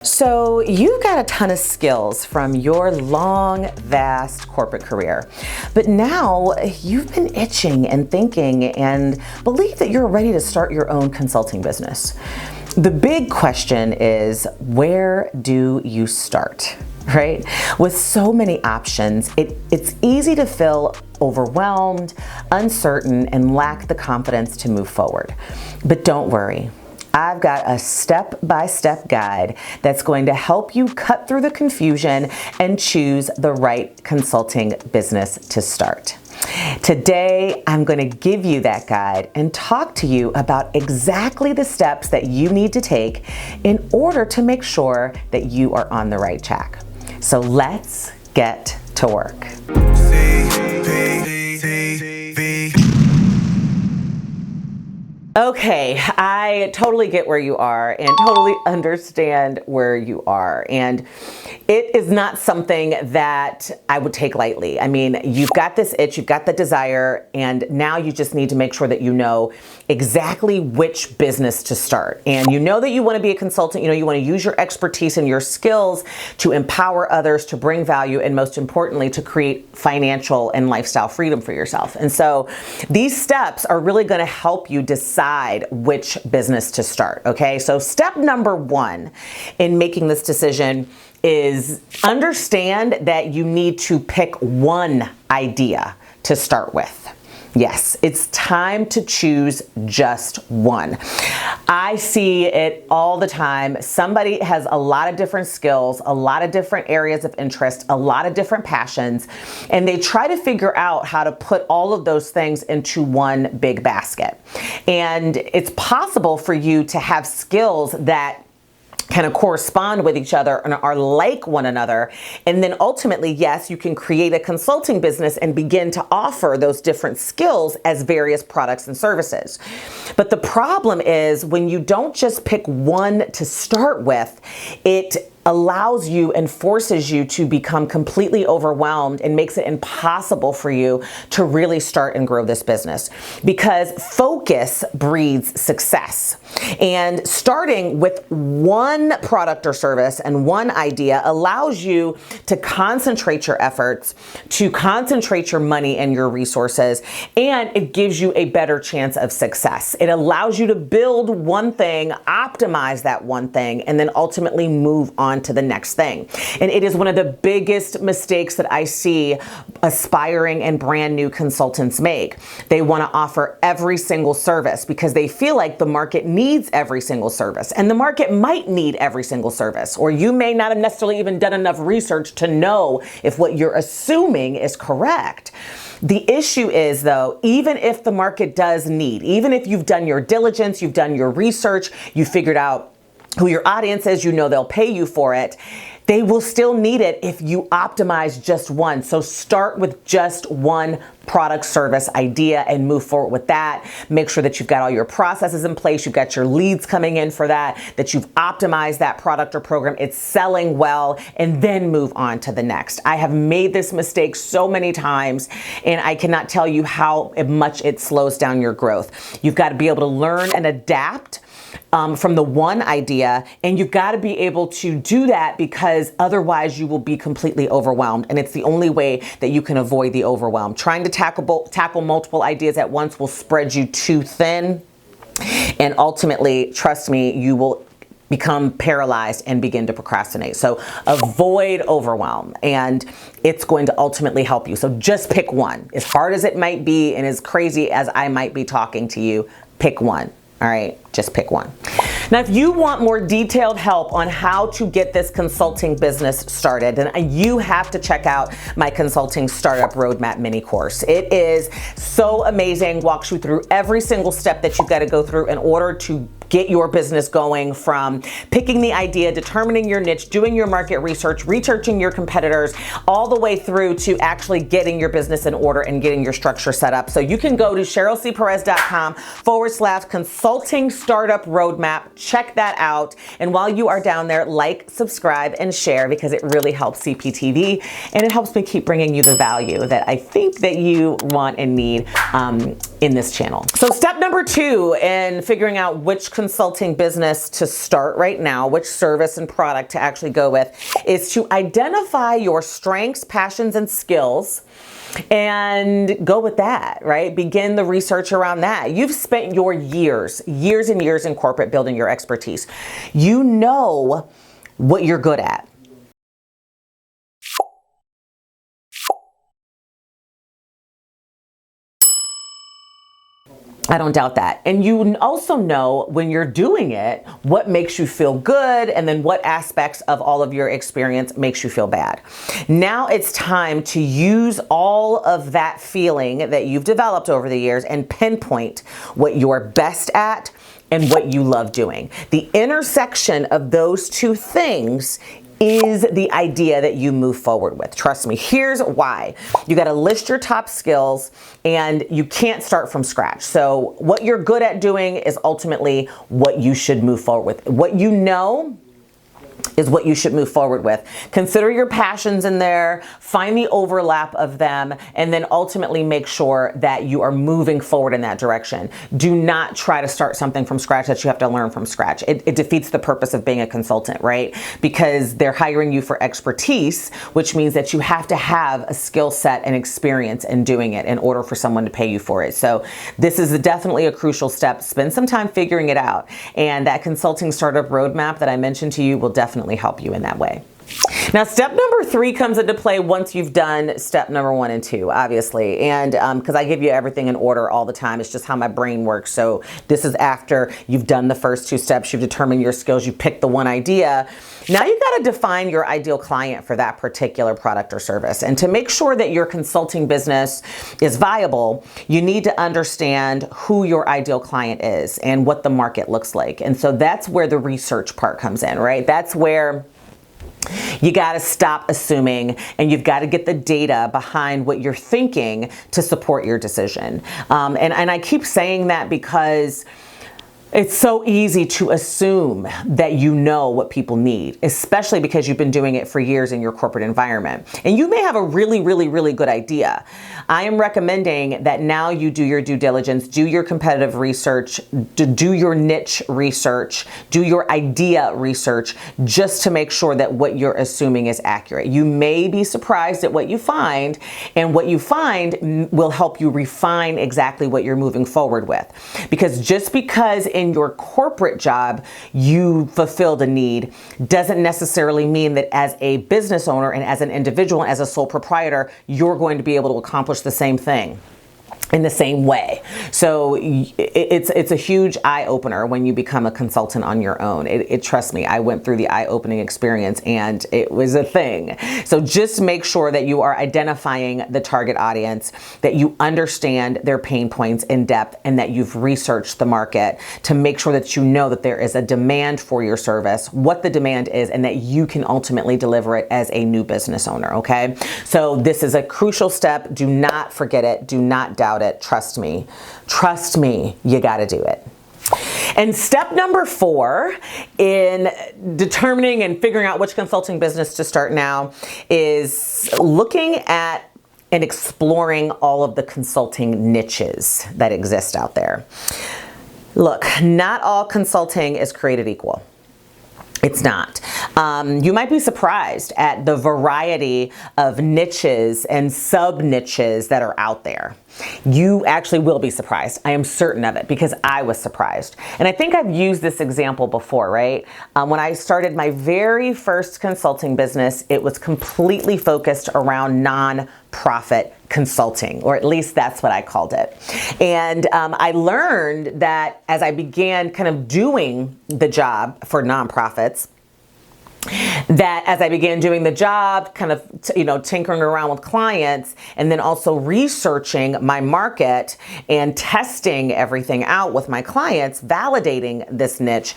So you've got a ton of skills from your long, vast corporate career, but now you've been itching and thinking and believe that you're ready to start your own consulting business. The big question is, where do you start, right? With so many options, it's easy to feel overwhelmed, uncertain, and lack the confidence to move forward. But don't worry. I've got a step-by-step guide that's going to help you cut through the confusion and choose the right consulting business to start. Today, I'm going to give you that guide and talk to you about exactly the steps that you need to take in order to make sure that you are on the right track. So let's get to work. Okay, I totally get where you are and totally understand where you are. And it is not something that I would take lightly. I mean, you've got this itch, you've got the desire, and now you just need to make sure that you know exactly which business to start. And you know that you want to be a consultant, you want to use your expertise and your skills to empower others, to bring value, and most importantly, to create financial and lifestyle freedom for yourself. And so these steps are really going to help you decide which business to start, okay? So step number one in making this decision is understand that you need to pick one idea to start with. Yes, it's time to choose just one. I see it all the time. Somebody has a lot of different skills, a lot of different areas of interest, a lot of different passions, and they try to figure out how to put all of those things into one big basket. And it's possible for you to have skills that kind of correspond with each other and are like one another. And then ultimately, yes, you can create a consulting business and begin to offer those different skills as various products and services. But the problem is when you don't just pick one to start with, it allows you and forces you to become completely overwhelmed and makes it impossible for you to really start and grow this business, because focus breeds success. And starting with one product or service and one idea allows you to concentrate your efforts, to concentrate your money and your resources, and it gives you a better chance of success. It allows you to build one thing, optimize that one thing, and then ultimately move on to the next thing. And it is one of the biggest mistakes that I see aspiring and brand new consultants make. They want to offer every single service because they feel like the market needs every single service, and the market might need every single service, or you may not have necessarily even done enough research to know if what you're assuming is correct. The issue is, though, even if the market does need, even if you've done your diligence, you've done your research, you figured out who your audience is, they'll pay you for it, they will still need it if you optimize just one. So start with just one product, service, idea, and move forward with that. Make sure that you've got all your processes in place, you've got your leads coming in for that you've optimized that product or program, it's selling well, and then move on to the next. I have made this mistake so many times, and I cannot tell you how much it slows down your growth. You've got to be able to learn and adapt from the one idea, and you've got to be able to do that because otherwise you will be completely overwhelmed, and it's the only way that you can avoid the overwhelm. Trying to tackle multiple ideas at once will spread you too thin, and ultimately, trust me, you will become paralyzed and begin to procrastinate. So avoid overwhelm, and it's going to ultimately help you. So just pick one. As hard as it might be and as crazy as I might be talking to you, pick one. All right, just pick one. Now, if you want more detailed help on how to get this consulting business started, then you have to check out my Consulting Startup Roadmap mini course. It is so amazing, walks you through every single step that you've got to go through in order to get your business going, from picking the idea, determining your niche, doing your market research, researching your competitors, all the way through to actually getting your business in order and getting your structure set up. So you can go to CherylCperez.com/consulting startup roadmap. Check that out. And while you are down there, like, subscribe, and share, because it really helps CPTV and it helps me keep bringing you the value that I think that you want and need in this channel. So step number 2 in figuring out which consulting business to start right now, which service and product to actually go with, is to identify your strengths, passions, and skills and go with that, right? Begin the research around that. You've spent your years and years in corporate building your expertise. You know what you're good at. I don't doubt that. And you also know when you're doing it, what makes you feel good and then what aspects of all of your experience makes you feel bad. Now it's time to use all of that feeling that you've developed over the years and pinpoint what you're best at and what you love doing. The intersection of those two things is the idea that you move forward with. Trust me, here's why. You got to list your top skills and you can't start from scratch. So what you're good at doing is ultimately what you should move forward with. What you know is what you should move forward with. Consider your passions in there, find the overlap of them, and then ultimately make sure that you are moving forward in that direction. Do not try to start something from scratch that you have to learn from scratch. It defeats the purpose of being a consultant, right? Because they're hiring you for expertise, which means that you have to have a skill set and experience in doing it in order for someone to pay you for it. So this is definitely a crucial step. Spend some time figuring it out. And that consulting startup roadmap that I mentioned to you will definitely help you in that way. Now, step number 3 comes into play once you've done step number 1 and 2, obviously. And because I give you everything in order all the time, it's just how my brain works. So this is after you've done the first 2 steps, you've determined your skills, you picked the one idea. Now you got to define your ideal client for that particular product or service. And to make sure that your consulting business is viable, you need to understand who your ideal client is and what the market looks like. And so that's where the research part comes in, right? That's where you got to stop assuming and you've got to get the data behind what you're thinking to support your decision. And I keep saying that because it's so easy to assume that you know what people need, especially because you've been doing it for years in your corporate environment. And you may have a really, really, really good idea. I am recommending that now you do your due diligence, do your competitive research, do your niche research, do your idea research, just to make sure that what you're assuming is accurate. You may be surprised at what you find, and what you find will help you refine exactly what you're moving forward with. Because just because in your corporate job you fulfilled a need doesn't necessarily mean that as a business owner and as an individual, as a sole proprietor, you're going to be able to accomplish the same thing in the same way. So it's a huge eye opener when you become a consultant on your own. Trust me, I went through the eye-opening experience and it was a thing. So just make sure that you are identifying the target audience, that you understand their pain points in depth, and that you've researched the market to make sure that you know that there is a demand for your service, what the demand is, and that you can ultimately deliver it as a new business owner, okay? So this is a crucial step. Do not forget it. Do not doubt it. Trust me, you got to do it. And step number 4 in determining and figuring out which consulting business to start now is looking at and exploring all of the consulting niches that exist out there. Look, not all consulting is created equal. It's not. You might be surprised at the variety of niches and sub-niches that are out there. You actually will be surprised. I am certain of it because I was surprised. And I think I've used this example before, right? When I started my very first consulting business, it was completely focused around nonprofit consulting, or at least that's what I called it. And I learned that as I began kind of doing the job for nonprofits, that as I began doing the job, kind of, tinkering around with clients, and then also researching my market and testing everything out with my clients, validating this niche,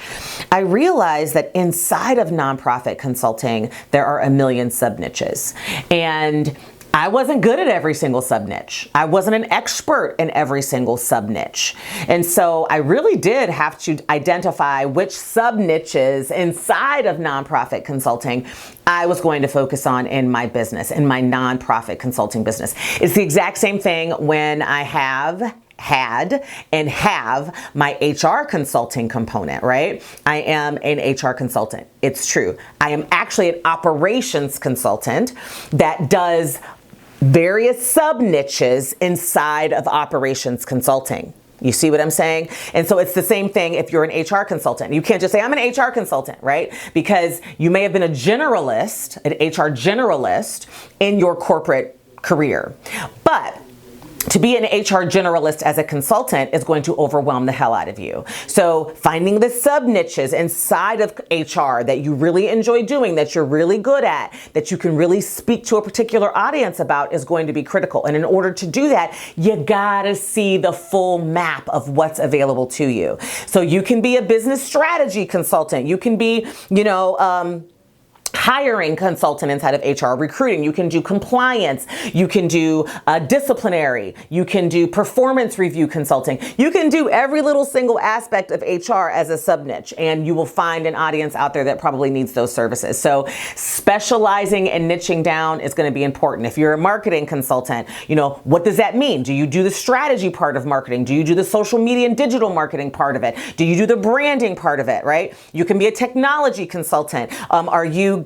I realized that inside of nonprofit consulting, there are a million sub-niches. And I wasn't good at every single sub-niche. I wasn't an expert in every single sub-niche. And so I really did have to identify which sub-niches inside of nonprofit consulting I was going to focus on in my business, in my nonprofit consulting business. It's the exact same thing when I have had and have my HR consulting component, right? I am an HR consultant. It's true. I am actually an operations consultant that does various sub niches inside of operations consulting. You see what I'm saying? And so it's the same thing if you're an HR consultant. You can't just say, I'm an HR consultant, right? Because you may have been a generalist, an HR generalist in your corporate career. But to be an HR generalist as a consultant is going to overwhelm the hell out of you. So finding the sub niches inside of HR that you really enjoy doing, that you're really good at, that you can really speak to a particular audience about is going to be critical. And in order to do that, you gotta see the full map of what's available to you. So you can be a business strategy consultant. You can be, hiring consultant inside of HR, recruiting. You can do compliance. You can do disciplinary. You can do performance review consulting. You can do every little single aspect of HR as a sub niche, and you will find an audience out there that probably needs those services. So specializing and niching down is going to be important. If you're a marketing consultant, what does that mean? Do you do the strategy part of marketing? Do you do the social media and digital marketing part of it? Do you do the branding part of it, right? You can be a technology consultant. Are you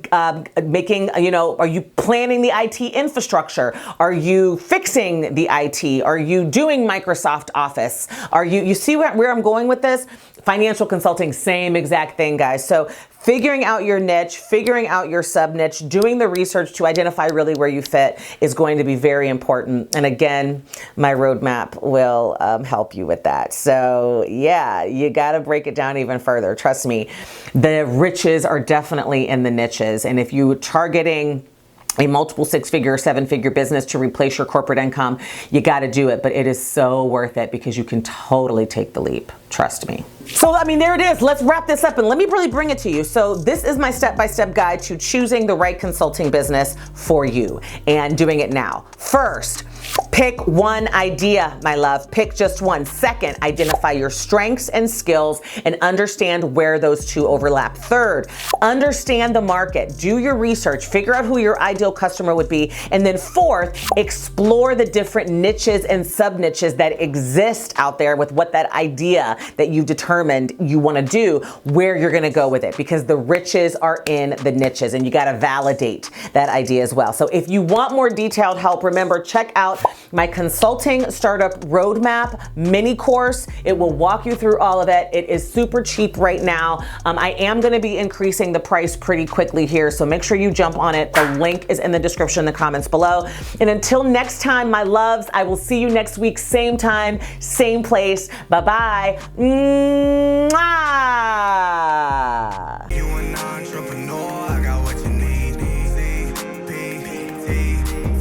making, are you planning the IT infrastructure? Are you fixing the IT? Are you doing Microsoft Office? You see where I'm going with this? Financial consulting, same exact thing, guys. So figuring out your niche, figuring out your sub niche, doing the research to identify really where you fit is going to be very important. And again, my roadmap will help you with that. So yeah, you got to break it down even further. Trust me, the riches are definitely in the niches. And if you're targeting a multiple 6-figure, 7-figure business to replace your corporate income, you got to do it. But it is so worth it because you can totally take the leap. Trust me. So, there it is. Let's wrap this up and let me really bring it to you. So this is my step-by-step guide to choosing the right consulting business for you and doing it now. First, pick one idea, my love. Pick just one. Second, identify your strengths and skills and understand where those two overlap. Third, understand the market. Do your research. Figure out who your ideal customer would be. And then fourth, explore the different niches and sub-niches that exist out there with what that idea that you've determined you want to do, where you're going to go with it, because the riches are in the niches and you got to validate that idea as well. So if you want more detailed help, remember, check out my consulting startup roadmap mini course. It will walk you through all of it. It is super cheap right now. I am going to be increasing the price pretty quickly here, so make sure you jump on it. The link is in the description, the comments below. And until next time, my loves, I will see you next week, same time, same place. Bye-bye. Mwah! You an entrepreneur, I got what you need. CPTV.